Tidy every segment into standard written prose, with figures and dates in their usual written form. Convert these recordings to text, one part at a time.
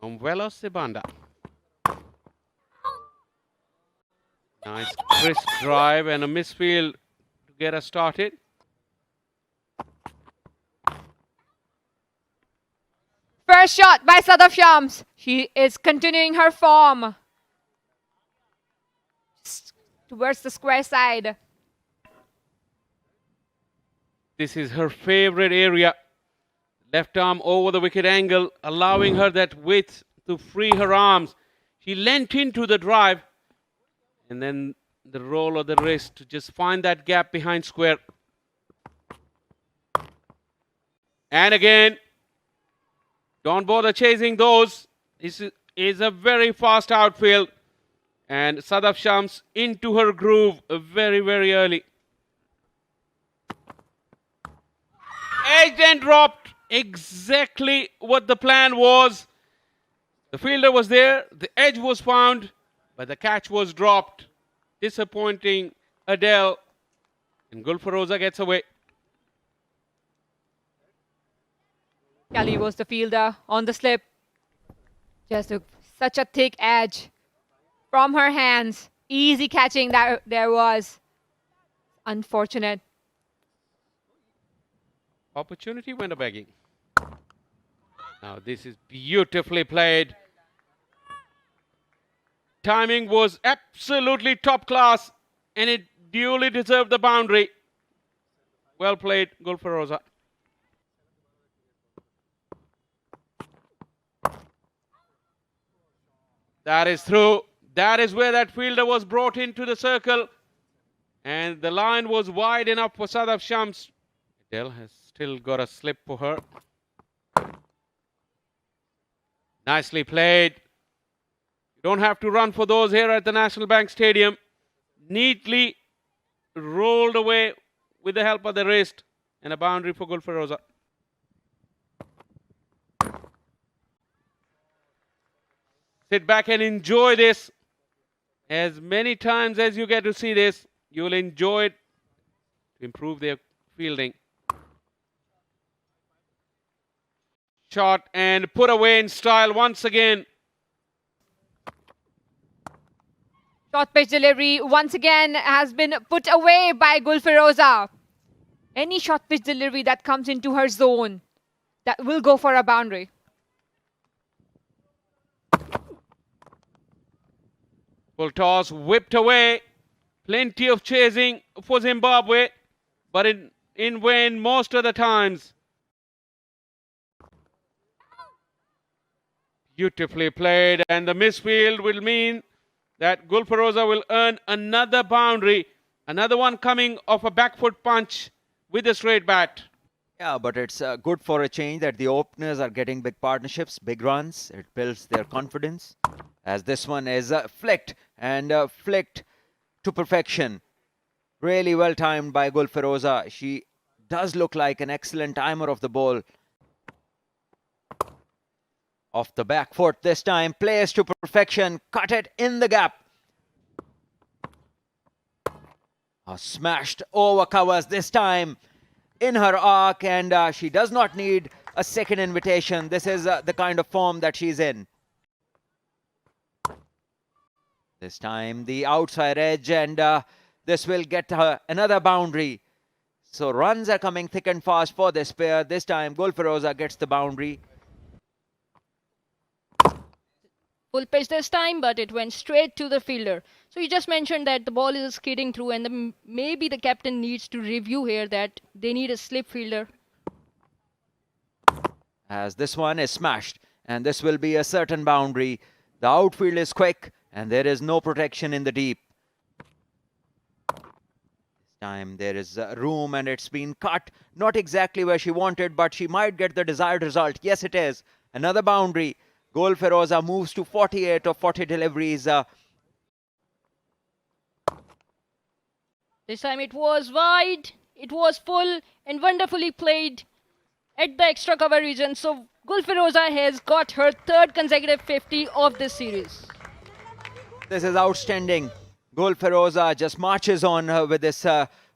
Velos Sibanda. Nice crisp drive and a misfield to get us started. First shot by Sadaf Shams. She is continuing her form towards the square side. This is her favorite area. Left arm over the wicket angle, allowing her that width to free her arms. She leant into the drive and then the roll of the wrist to just find that gap behind square. And again, don't bother chasing those. This is a very fast outfield. And Sadaf Shams into her groove very, very early. Edged and dropped. Exactly what the plan was. The fielder was there. The edge was found. But the catch was dropped. Disappointing Adele. And Gulfaroza gets away. Kelly was the fielder on the slip. Just such a thick edge from her hands. Easy catching that there was. Unfortunate. Opportunity went a begging. Now this is beautifully played. Timing was absolutely top class and it duly deserved the boundary. Well played, Gulfaroza. That is through. That is where that fielder was brought into the circle. And the line was wide enough for Sadaf Shams. Adele has still got a slip for her. Nicely played. You don't have to run for those here at the National Bank Stadium. Neatly rolled away with the help of the wrist. And a boundary for Gulfaroza. Sit back and enjoy this. As many times as you get to see this, you will enjoy it to improve their fielding. Shot and put away in style once again. Short pitch delivery once again has been put away by Gulfaroza. Any short pitch delivery that comes into her zone, that will go for a boundary. Full toss whipped away. Plenty of chasing for Zimbabwe, but in vain most of the times. Beautifully played, and the misfield will mean that Gulfaroza will earn another boundary. Another one coming off a back foot punch with a straight bat. Yeah, but it's good for a change that the openers are getting big partnerships, big runs. It builds their confidence. As this one is flicked and flicked to perfection. Really well timed by Gulfaroza. She does look like an excellent timer of the ball. Off the back foot this time, placed to perfection, cut it in the gap. Smashed over covers this time in her arc, and she does not need a second invitation. This is the kind of form that she's in. This time the outside edge, and this will get her another boundary. So runs are coming thick and fast for this pair. This time Gulfaroza gets the boundary. Full pitch this time, but it went straight to the fielder. So you just mentioned that the ball is skidding through, and maybe the captain needs to review here that they need a slip fielder. As this one is smashed, and this will be a certain boundary. The outfield is quick, and there is no protection in the deep. This time there is room, and it's been cut. Not exactly where she wanted, but she might get the desired result. Yes, it is. Another boundary. Gulfaroza moves to 48 of 40 deliveries. This time it was wide, it was full, and wonderfully played at the extra cover region. So Gulfaroza has got her third consecutive 50 of this series. This is outstanding. Gulfaroza just marches on with this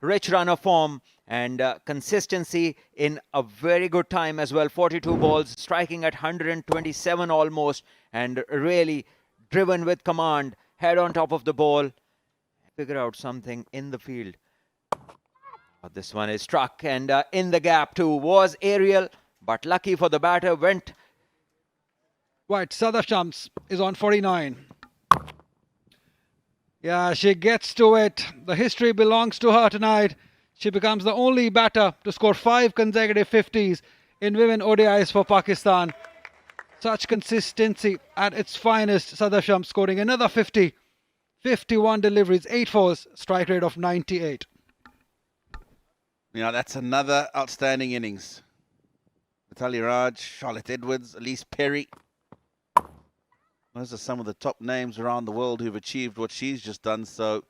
rich run of form and consistency in a very good time as well. 42 balls, striking at 127 almost, and really driven with command, head on top of the ball. Figure out something in the field. This one is struck, and in the gap too was aerial, but lucky for the batter, went. Right, Sadaf Shams is on 49. Yeah, she gets to it. The history belongs to her tonight. She becomes the only batter to score 5 consecutive 50s in women ODIs for Pakistan. Such consistency at its finest. Sadaf Shams scoring another 50. 51 deliveries, 8 fours, strike rate of 98. You know, that's another outstanding innings. Natalia Raj, Charlotte Edwards, Elise Perry. Those are some of the top names around the world who've achieved what she's just done. So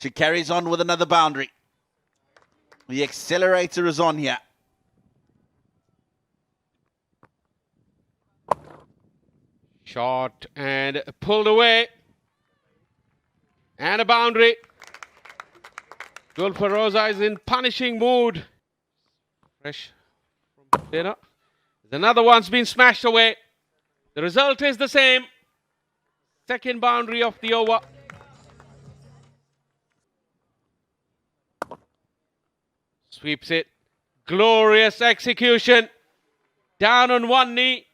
she carries on with another boundary. The accelerator is on here. Shot and pulled away. And a boundary. Gulfaroza is in punishing mood. Fresh from dinner. Another one's been smashed away. The result is the same. Second boundary of the over. Sweeps it. Glorious execution. Down on one knee.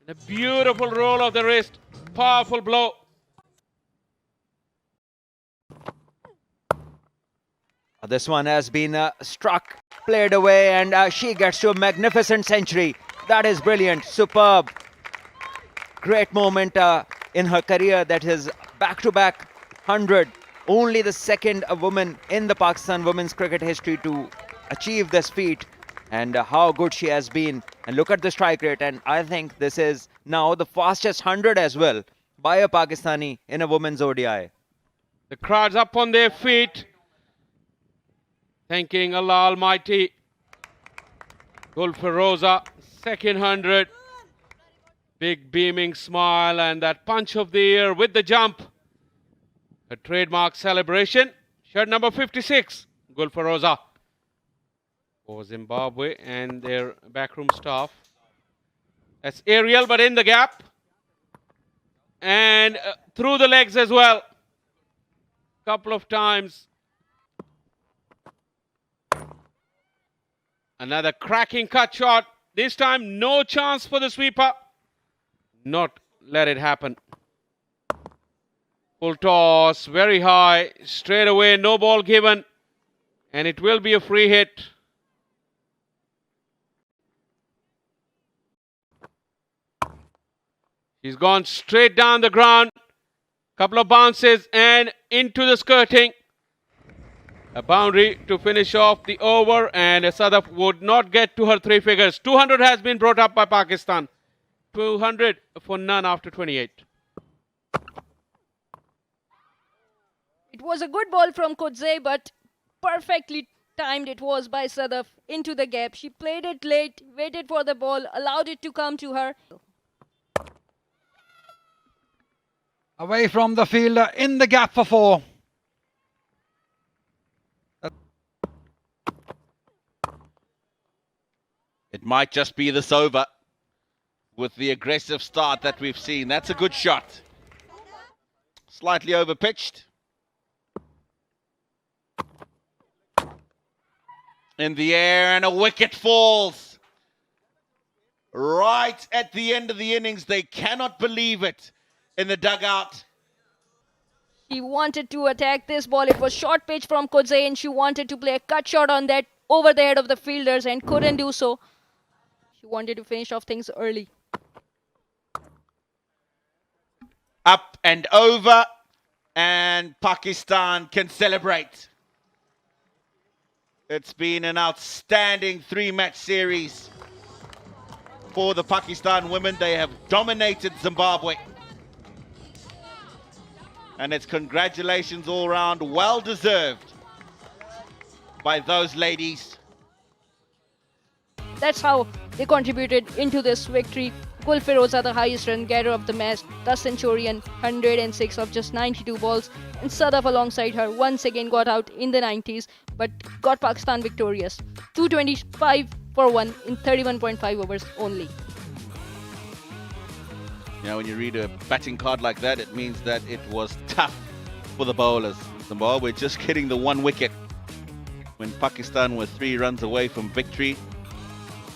And a beautiful roll of the wrist. Powerful blow. This one has been struck, played away, and she gets to a magnificent century. That is brilliant, superb. Great moment in her career, that is back-to-back 100. Only the second woman in the Pakistan women's cricket history to achieve this feat. And how good she has been. And look at the strike rate, and I think this is now the fastest 100 as well by a Pakistani in a women's ODI. The crowd's up on their feet. Thanking Allah Almighty. Gulfaroza, second 100. Big beaming smile and that punch of the ear with the jump. A trademark celebration. Shirt number 56, Gulfaroza. For Zimbabwe and their backroom staff. That's aerial but in the gap. And through the legs as well. Couple of times. Another cracking cut shot. This time, no chance for the sweeper. Not let it happen. Full toss, very high. Straight away, no ball given. And it will be a free hit. He's gone straight down the ground. Couple of bounces and into the skirting. A boundary to finish off the over, and Sadaf would not get to her 3 figures. 200 has been brought up by Pakistan. 200 for none after 28. It was a good ball from Kodzey, but perfectly timed it was by Sadaf into the gap. She played it late, waited for the ball, allowed it to come to her. Away from the fielder, in the gap for 4. It might just be this over with the aggressive start that we've seen. That's a good shot. Slightly overpitched. In the air, and a wicket falls. Right at the end of the innings. They cannot believe it in the dugout. She wanted to attack this ball. It was short pitch from Kodzey, and she wanted to play a cut shot on that over the head of the fielders and couldn't do so. She wanted to finish off things early. Up and over, and Pakistan can celebrate. It's been an outstanding 3-match series for the Pakistan women. They have dominated Zimbabwe. And it's congratulations all round, well deserved by those ladies. That's how they contributed into this victory. Gul Firoza, the highest run getter of the match, the Centurion, 106 of just 92 balls, and Sadaf alongside her once again got out in the 90s but got Pakistan victorious. 225 for 1 in 31.5 overs only. When you read a batting card like that, it means that it was tough for the bowlers. Zimbabwe just getting the 1 wicket when Pakistan were 3 runs away from victory.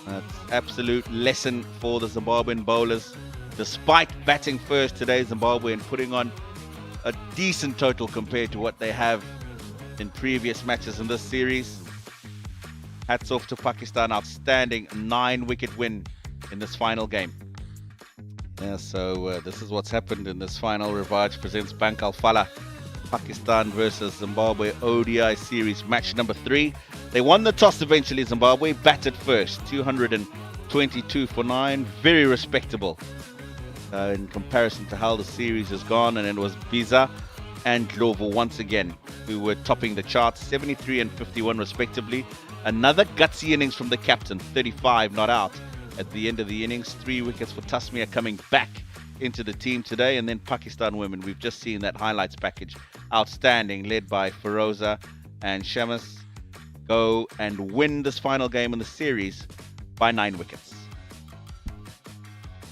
That's absolute lesson for the Zimbabwean bowlers. Despite batting first today, Zimbabwe, and putting on a decent total compared to what they have in previous matches in this series. Hats off to Pakistan, outstanding 9-wicket win in this final game. So this is what's happened in this final. Rivaj presents Bank Alfala, Pakistan versus Zimbabwe ODI series match number 3. They won the toss eventually. Zimbabwe batted first, 222 for 9, very respectable in comparison to how the series has gone. And it was Biza and Glovo once again who were topping the charts, 73 and 51 respectively. Another gutsy innings from the captain, 35 not out at the end of the innings. 3 wickets for Tasmia coming back into the team today. And then Pakistan women, we've just seen that highlights package, outstanding, led by Firoza and Shamas, go and win this final game in the series by 9 wickets.